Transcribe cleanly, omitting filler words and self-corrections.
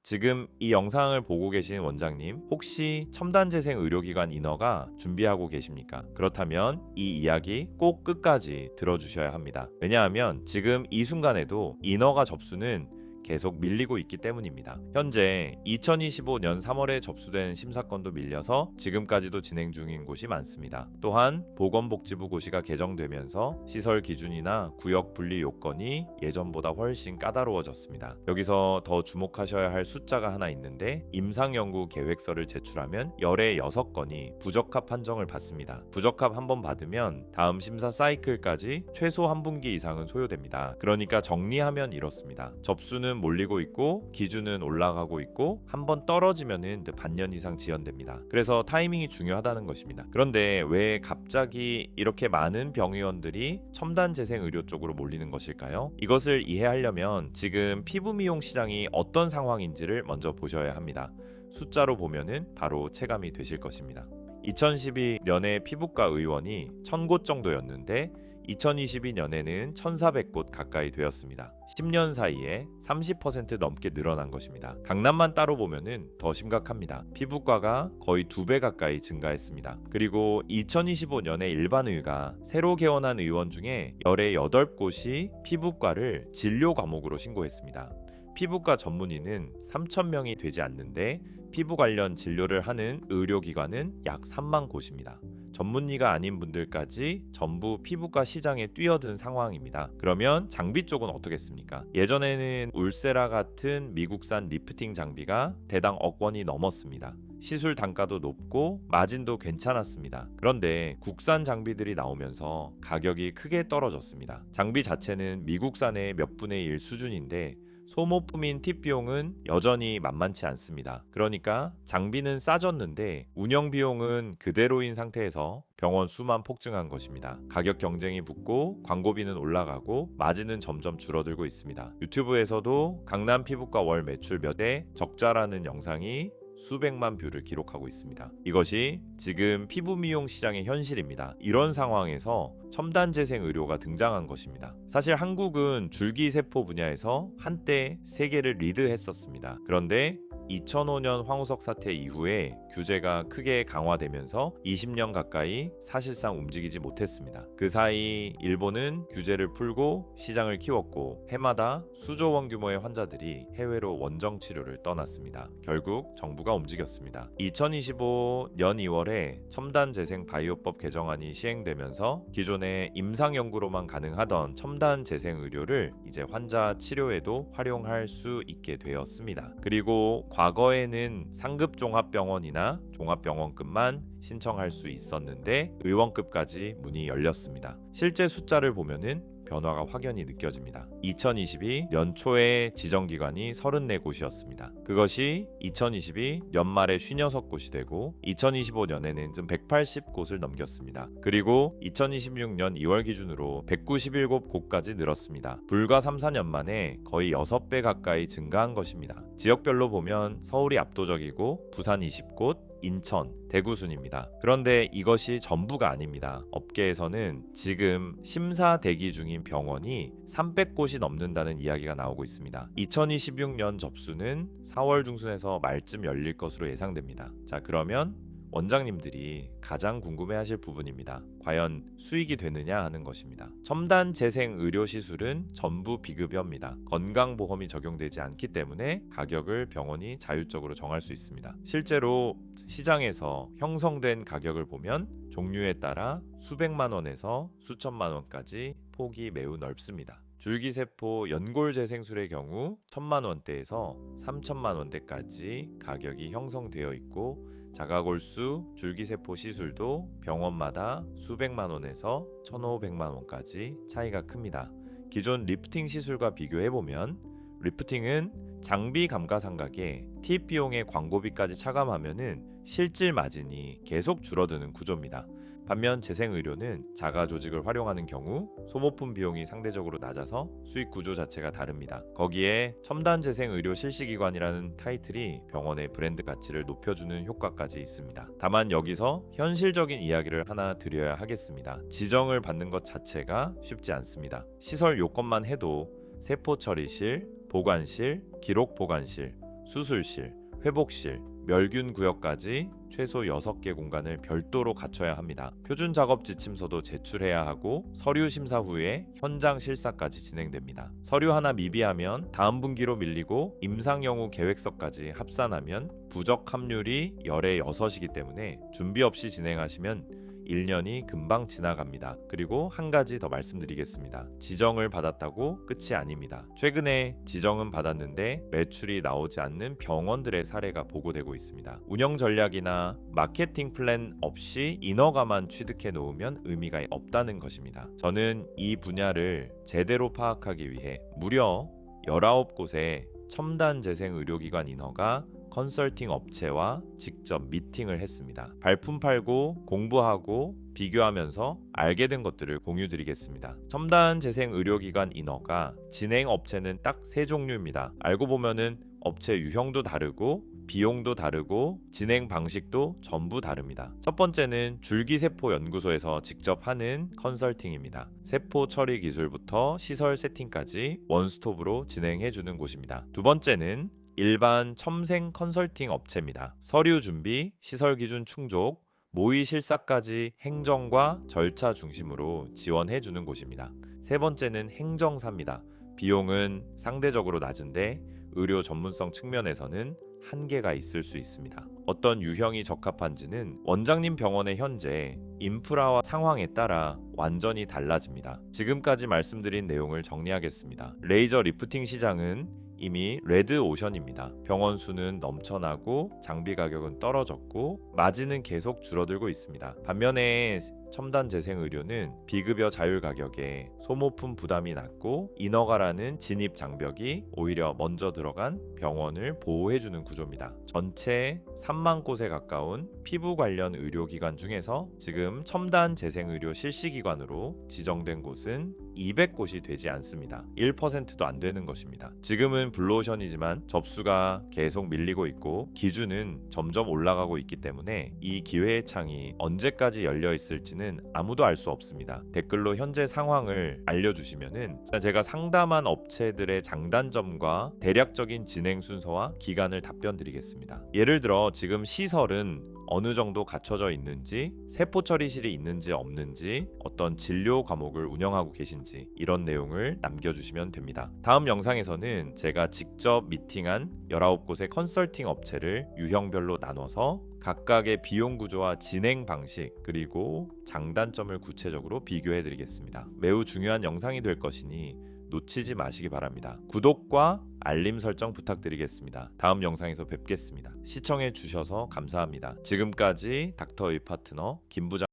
지금 이 영상을 보고 계신 원장님, 혹시 첨단재생 의료기관 인허가 준비하고 계십니까? 그렇다면 이 이야기 꼭 끝까지 들어주셔야 합니다. 왜냐하면 지금 이 순간에도 인허가 접수는 계속 밀리고 있기 때문입니다. 현재 2025년 3월에 접수된 심사건도 밀려서 지금까지도 진행 중인 곳이 많습니다. 또한 보건복지부 고시가 개정되면서 시설 기준이나 구역 분리 요건이 예전보다 훨씬 까다로워졌습니다. 여기서 더 주목하셔야 할 숫자가 하나 있는데, 임상연구 계획서를 제출하면 열의 6건이 부적합 판정을 받습니다. 부적합 한번 받으면 다음 심사 사이클까지 최소 한 분기 이상은 소요됩니다. 그러니까 정리하면 이렇습니다. 접수는 몰리고 있고 기준은 올라가고 있고 한 번 떨어지면은 반년 이상 지연됩니다. 그래서 타이밍이 중요하다는 것입니다. 그런데 왜 갑자기 이렇게 많은 병의원들이 첨단 재생 의료 쪽으로 몰리는 것일까요? 이것을 이해하려면 지금 피부 미용 시장이 어떤 상황인지를 먼저 보셔야 합니다. 숫자로 보면은 바로 체감이 되실 것입니다. 2012년에 피부과 의원이 1000곳 정도였는데 2022년에는 1400곳 가까이 되었습니다. 10년 사이에 30% 넘게 늘어난 것입니다. 강남만 따로 보면은 더 심각합니다. 피부과가 거의 2배 가까이 증가했습니다. 그리고 2025년에 일반의가 새로 개원한 의원 중에 열의 8곳이 피부과를 진료 과목으로 신고했습니다. 피부과 전문의는 3,000명이 되지 않는데 피부 관련 진료를 하는 의료기관은 약 3만 곳입니다. 전문의가 아닌 분들까지 전부 피부과 시장에 뛰어든 상황입니다. 그러면 장비 쪽은 어떻겠습니까? 예전에는 울세라 같은 미국산 리프팅 장비가 대당 억 원이 넘었습니다. 시술 단가도 높고 마진도 괜찮았습니다. 그런데 국산 장비들이 나오면서 가격이 크게 떨어졌습니다. 장비 자체는 미국산의 몇 분의 1 수준인데 소모품인 팁 비용은 여전히 만만치 않습니다. 그러니까 장비는 싸졌는데 운영 비용은 그대로인 상태에서 병원 수만 폭증한 것입니다. 가격 경쟁이 붙고 광고비는 올라가고 마진은 점점 줄어들고 있습니다. 유튜브에서도 강남 피부과 월 매출 몇 에 적자라는 영상이 수백만 뷰를 기록하고 있습니다. 이것이 지금 피부 미용 시장의 현실입니다. 이런 상황에서 첨단 재생 의료가 등장한 것입니다. 사실 한국은 줄기세포 분야에서 한때 세계를 리드했었습니다. 그런데 2005년 황우석 사태 이후에 규제가 크게 강화되면서 20년 가까이 사실상 움직이지 못했습니다. 그 사이 일본은 규제를 풀고 시장을 키웠고 해마다 수조 원 규모의 환자들이 해외로 원정 치료를 떠났습니다. 결국 정부가 움직였습니다. 2025년 2월에 첨단 재생 바이오법 개정안이 시행되면서 기존의 임상 연구로만 가능하던 첨단 재생 의료를 이제 환자 치료에도 활용할 수 있게 되었습니다. 그리고 과거에는 상급 종합병원이나 종합병원급만 신청할 수 있었는데 의원급까지 문이 열렸습니다. 실제 숫자를 보면은 변화가 확연히 느껴집니다. 2022 연초에 지정기관이 34곳이었습니다. 그것이 2022 연말에 56곳이 되고 2025년에는 좀 180곳을 넘겼습니다. 그리고 2026년 2월 기준으로 197곳까지 늘었습니다. 불과 3, 4년 만에 거의 6배 가까이 증가한 것입니다. 지역별로 보면 서울이 압도적이고 부산 20곳, 인천, 대구 순입니다. 그런데 이것이 전부가 아닙니다. 업계에서는 지금 심사 대기 중인 병원이 300곳이 넘는다는 이야기가 나오고 있습니다. 2026년 접수는 4월 중순에서 말쯤 열릴 것으로 예상됩니다. 자, 그러면 원장님들이 가장 궁금해하실 부분입니다. 과연 수익이 되느냐 하는 것입니다. 첨단 재생 의료 시술은 전부 비급여입니다. 건강보험이 적용되지 않기 때문에 가격을 병원이 자율적으로 정할 수 있습니다. 실제로 시장에서 형성된 가격을 보면 종류에 따라 수백만 원에서 수천만 원까지 폭이 매우 넓습니다. 줄기세포 연골재생술의 경우 1,000만 원대에서 3,000만 원대까지 가격이 형성되어 있고, 자가골수, 줄기세포 시술도 병원마다 수백만 원에서 1,500만 원까지 차이가 큽니다. 기존 리프팅 시술과 비교해보면 리프팅은 장비 감가상각에 팁 비용의 광고비까지 차감하면은 실질 마진이 계속 줄어드는 구조입니다. 반면 재생의료는 자가 조직을 활용하는 경우 소모품 비용이 상대적으로 낮아서 수익 구조 자체가 다릅니다. 거기에 첨단 재생의료 실시기관이라는 타이틀이 병원의 브랜드 가치를 높여주는 효과까지 있습니다. 다만 여기서 현실적인 이야기를 하나 드려야 하겠습니다. 지정을 받는 것 자체가 쉽지 않습니다. 시설 요건만 해도 세포 처리실, 보관실, 기록 보관실, 수술실, 회복실, 멸균 구역까지 최소 6개 공간을 별도로 갖춰야 합니다. 표준 작업 지침서도 제출해야 하고 서류 심사 후에 현장 실사까지 진행됩니다. 서류 하나 미비하면 다음 분기로 밀리고 임상 연구 계획서까지 합산하면 부적 합률이 열의 6이기 때문에 준비 없이 진행하시면 1년이 금방 지나갑니다. 그리고 한 가지 더 말씀드리겠습니다. 지정을 받았다고 끝이 아닙니다. 최근에 지정은 받았는데 매출이 나오지 않는 병원들의 사례가 보고되고 있습니다. 운영 전략이나 마케팅 플랜 없이 인허가만 취득해 놓으면 의미가 없다는 것입니다. 저는 이 분야를 제대로 파악하기 위해 무려 19곳의 첨단 재생 의료기관 인허가 컨설팅 업체와 직접 미팅을 했습니다. 발품 팔고 공부하고 비교하면서 알게 된 것들을 공유드리겠습니다. 첨단 재생 의료기관 인허가 진행 업체는 딱 3종류입니다. 알고 보면은 업체 유형도 다르고 비용도 다르고 진행 방식도 전부 다릅니다. 첫 번째는 줄기세포 연구소에서 직접 하는 컨설팅입니다. 세포 처리 기술부터 시설 세팅까지 원스톱으로 진행해주는 곳입니다. 두 번째는 일반 첨생 컨설팅 업체입니다. 서류 준비, 시설 기준 충족, 모의 실사까지 행정과 절차 중심으로 지원해주는 곳입니다. 세 번째는 행정사입니다. 비용은 상대적으로 낮은데 의료 전문성 측면에서는 한계가 있을 수 있습니다. 어떤 유형이 적합한지는 원장님 병원의 현재 인프라와 상황에 따라 완전히 달라집니다. 지금까지 말씀드린 내용을 정리하겠습니다. 레이저 리프팅 시장은 이미 레드 오션입니다. 병원 수는 넘쳐나고 장비 가격은 떨어졌고 마진은 계속 줄어들고 있습니다. 반면에 첨단 재생 의료는 비급여 자율 가격에 소모품 부담이 낮고 인허가라는 진입 장벽이 오히려 먼저 들어간 병원을 보호해주는 구조입니다. 전체 3만 곳에 가까운 피부 관련 의료기관 중에서 지금 첨단 재생 의료 실시기관으로 지정된 곳은 200곳이 되지 않습니다. 1%도 안 되는 것입니다. 지금은 블루오션이지만 접수가 계속 밀리고 있고 기준은 점점 올라가고 있기 때문에 이 기회의 창이 언제까지 열려 있을지는 아무도 알 수 없습니다. 댓글로 현재 상황을 알려주시면은 제가 상담한 업체들의 장단점과 대략적인 진행 순서와 기간을 답변 드리겠습니다. 예를 들어 지금 시설은 어느 정도 갖춰져 있는지, 세포 처리실이 있는지 없는지, 어떤 진료 과목을 운영하고 계신지 이런 내용을 남겨주시면 됩니다. 다음 영상에서는 제가 직접 미팅한 19곳의 컨설팅 업체를 유형별로 나눠서 각각의 비용 구조와 진행 방식 그리고 장단점을 구체적으로 비교해 드리겠습니다. 매우 중요한 영상이 될 것이니 놓치지 마시기 바랍니다. 구독과 알림 설정 부탁드리겠습니다. 다음 영상에서 뵙겠습니다. 시청해 주셔서 감사합니다. 지금까지 닥터의 파트너 김부장